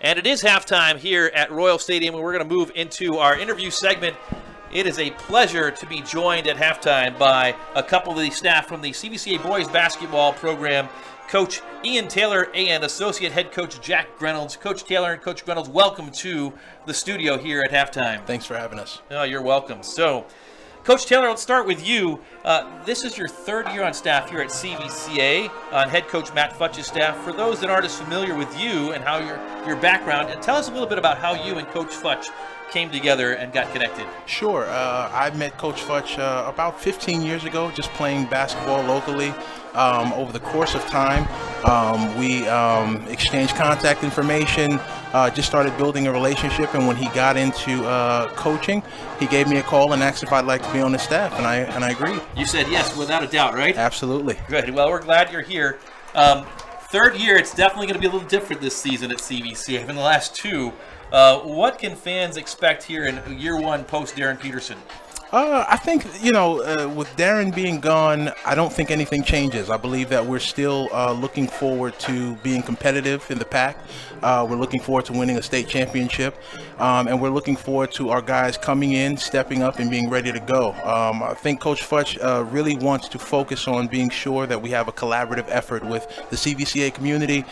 And it is halftime here at Royal Stadium, and we're going to move into our interview segment. It is a pleasure to be joined at halftime by a couple of the staff from the CVCA boys basketball program, Coach Ian Taylor and Associate Head Coach Jack Greynolds. Coach Taylor and Coach Greynolds, welcome to the studio here at halftime. Thanks for having us. Oh, you're welcome. So, Coach Taylor, let's start with you. This is your third year on staff here at CVCA, on Head Coach Matt Futch's staff. For those that aren't as familiar with you and how your background, and tell us a little bit about how you and Coach Futch came together and got connected. Sure. I met Coach Futch about 15 years ago, just playing basketball locally. Over the course of time, we exchanged contact information, just started building a relationship, and when he got into coaching, he gave me a call and asked if I'd like to be on the staff, and I agreed. You said yes, without a doubt, right? Absolutely. Good. Well, we're glad you're here. Third year, it's definitely going to be a little different this season at CVCA than the last two. What can fans expect here in year one post Darren Peterson? I think, with Darren being gone, I don't think anything changes. I believe that we're still looking forward to being competitive in the pack. We're looking forward to winning a state championship. And we're looking forward to our guys coming in, stepping up, and being ready to go. I think Coach Futch really wants to focus on being sure that we have a collaborative effort with the CVCA community,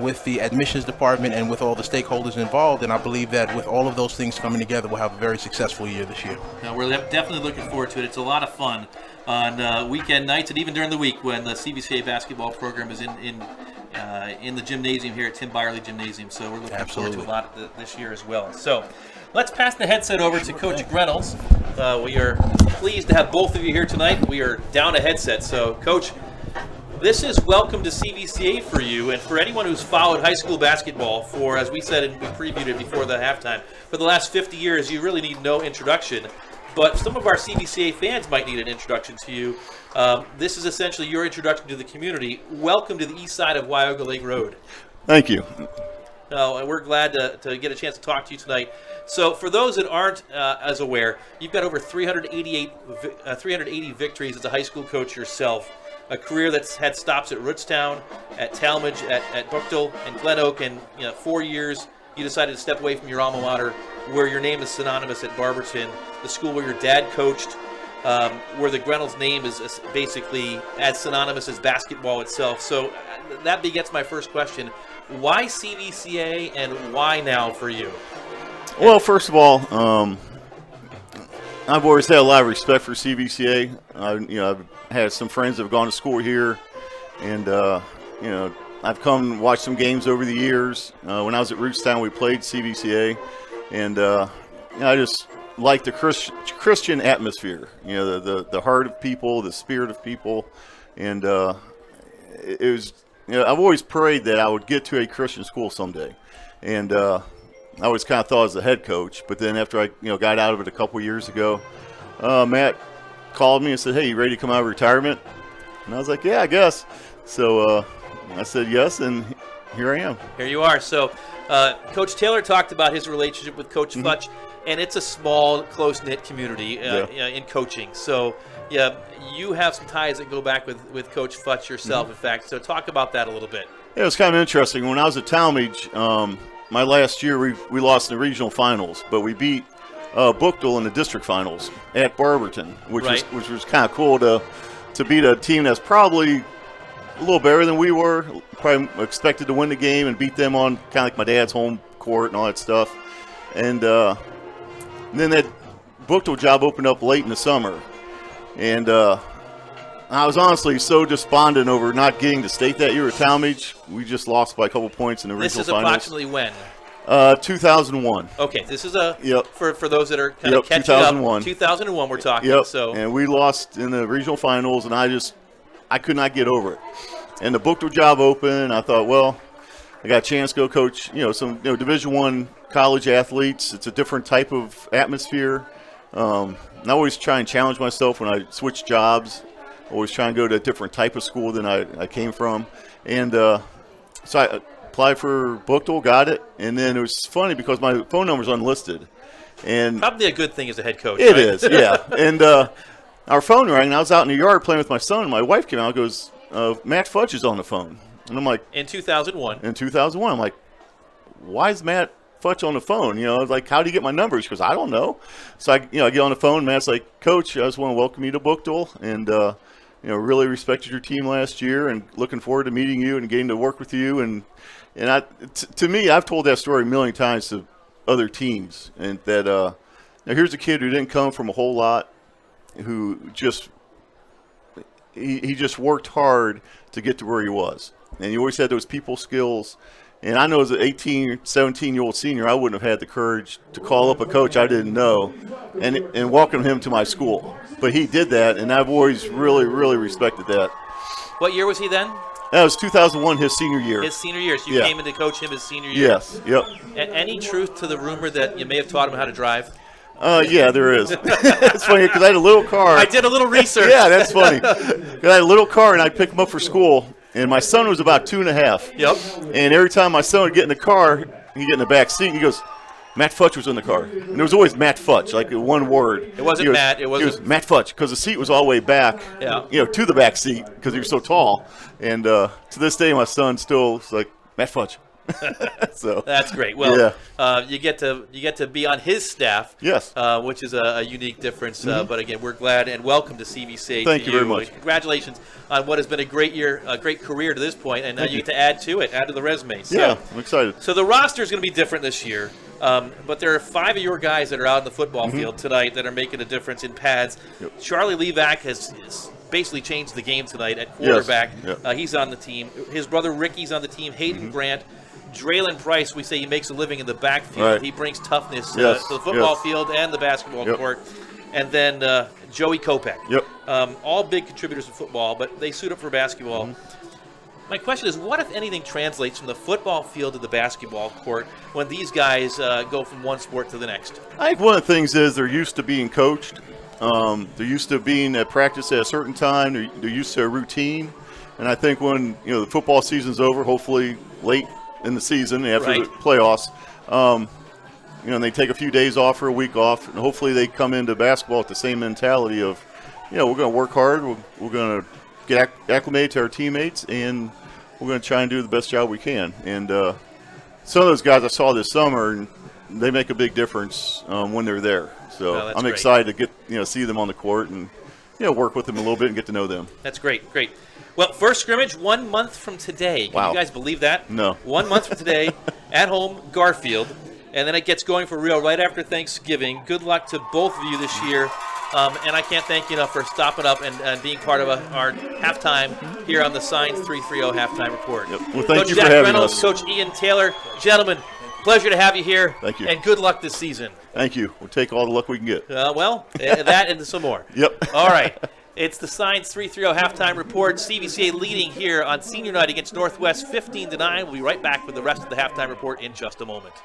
with the admissions department, and with all the stakeholders involved. And I believe that with all of those things coming together, we'll have a very successful year this year. Now, we're definitely looking forward to it. It's a lot of fun on weekend nights and even during the week when the CVCA basketball program is in the gymnasium here at Tim Byerly Gymnasium. So we're looking forward to a lot this year as well. So let's pass the headset over to Coach Greynolds. We are pleased to have both of you here tonight. We are down a headset. So, Coach, this is welcome to CVCA for you, and for anyone who's followed high school basketball for, as we said and we previewed it before the halftime, for the last 50 years, you really need no introduction. But some of our CVCA fans might need an introduction to you. This is essentially your introduction to the community. Welcome to the east side of Wyoga Lake Road. Thank you. We're glad to get a chance to talk to you tonight. So for those that aren't as aware, you've got over 380 victories as a high school coach yourself, a career that's had stops at Rootstown, at Talmadge, at Buckdale, and Glen Oak, and 4 years you decided to step away from your alma mater, where your name is synonymous at Barberton, the school where your dad coached, where the Greynolds name is basically as synonymous as basketball itself. So that begets my first question. Why CVCA and why now for you? Well, first of all, I've always had a lot of respect for CVCA. I've had some friends that have gone to school here, and I've come and watched some games over the years. When I was at Rootstown, we played CVCA, and I just like the Christian atmosphere. The heart of people, the spirit of people, and it was. I've always prayed that I would get to a Christian school someday, and I always kind of thought as a head coach. But then after I got out of it a couple years ago, Matt called me and said, "Hey, you ready to come out of retirement?" And I was like, "Yeah, I guess." So I said yes, and here I am. Here you are. So Coach Taylor talked about his relationship with Coach Futch, and it's a small, close-knit community in coaching. So you have some ties that go back with Coach Futch yourself, in fact. So talk about that a little bit. Yeah, it was kind of interesting. When I was at Talmadge, my last year we lost in the regional finals, but we beat Buckdale in the district finals at Barberton, which was kind of cool to beat a team that's probably a little better than we were. Probably expected to win the game and beat them on kind of like my dad's home court and all that stuff. And then that Buckdale job opened up late in the summer. And I was honestly so despondent over not getting to state that year at Talmadge. We just lost by a couple points in the regional finals. This is approximately when? 2001. Okay, this is for those that are kind of catching 2001. up. 2001 we're talking. Yep. So. And we lost in the regional finals, and I could not get over it. And the Buckdale job opened. I thought, well, I got a chance to go coach, some Division I college athletes. It's a different type of atmosphere. I always try and challenge myself when I switch jobs. Always try and go to a different type of school than I came from. And so I applied for Buckdale, got it. And then it was funny because my phone number's unlisted. And probably a good thing as a head coach. It is, yeah. And our phone rang, and I was out in the yard playing with my son, and my wife came out and goes, Matt Futch is on the phone. And I'm like, in 2001. In 2001. I'm like, why is Matt Futch on the phone? Like, how do you get my numbers? Because I don't know. So I get on the phone. Matt's like, Coach, I just want to welcome you to Bookdale, and really respected your team last year, and looking forward to meeting you and getting to work with you. And to me, I've told that story a million times to other teams, and that now here's a kid who didn't come from a whole lot, who just he just worked hard to get to where he was, and he always had those people skills. And I know as an 18, 17-year-old senior, I wouldn't have had the courage to call up a coach I didn't know and welcome him to my school. But he did that, and I've always really, really respected that. What year was he then? That was 2001, his senior year. His senior year. So you came in to coach him his senior year? Yes, yep. Any truth to the rumor that you may have taught him how to drive? Yeah, there is. It's funny because I had a little car. I did a little research. Yeah, that's funny. 'Cause I had a little car, and I'd pick him up for school. And my son was about 2.5. Yep. And every time my son would get in the car, he'd get in the back seat, and he goes, Matt Futch was in the car. And there was always Matt Futch, like one word. It wasn't Matt. It was Matt Futch, because the seat was all the way back, to the back seat, because he was so tall. And to this day, my son still is like, Matt Futch. So that's great. Well, you get to be on his staff. Yes. Which is a unique difference. But again, we're glad and welcome to CVCA. Thank you very much. Congratulations on what has been a great year, a great career to this point, and now you get to add to the resume. So, yeah, I'm excited. So the roster is going to be different this year. But there are 5 of your guys that are out in the football field tonight that are making a difference in pads. Yep. Charlie Levac has basically changed the game tonight at quarterback. Yes. Yep. He's on the team. His brother Ricky's on the team. Hayden Grant. Draylon Price, we say he makes a living in the backfield. Right. He brings toughness to the football field and the basketball court. And then Joey Kopech. Yep. All big contributors in football, but they suit up for basketball. My question is, what, if anything, translates from the football field to the basketball court when these guys go from one sport to the next? I think one of the things is they're used to being coached. They're used to being at practice at a certain time. They're used to a routine. And I think when the football season's over, hopefully late in the season after the playoffs, and they take a few days off or a week off, and hopefully they come into basketball with the same mentality of, we're going to work hard, we're going to get acclimated to our teammates, and we're going to try and do the best job we can. And some of those guys I saw this summer, and they make a big difference when they're there. So I'm excited to get see them on the court and work with them a little bit and get to know them. That's great. Well, first scrimmage 1 month from today. Can you guys believe that? No. 1 month from today, at home, Garfield. And then it gets going for real right after Thanksgiving. Good luck to both of you this year. And I can't thank you enough for stopping up and being part of our halftime here on the Signs 330 Halftime Report. Yep. Well, thank Coach you Jack for having Reynolds, us. Coach Ian Taylor. Gentlemen, pleasure to have you here. Thank you. And good luck this season. Thank you. We'll take all the luck we can get. That and some more. Yep. All right. It's the Signs 330 Halftime Report. CVCA leading here on Senior Night against Northwest 15-9. We'll be right back with the rest of the Halftime Report in just a moment.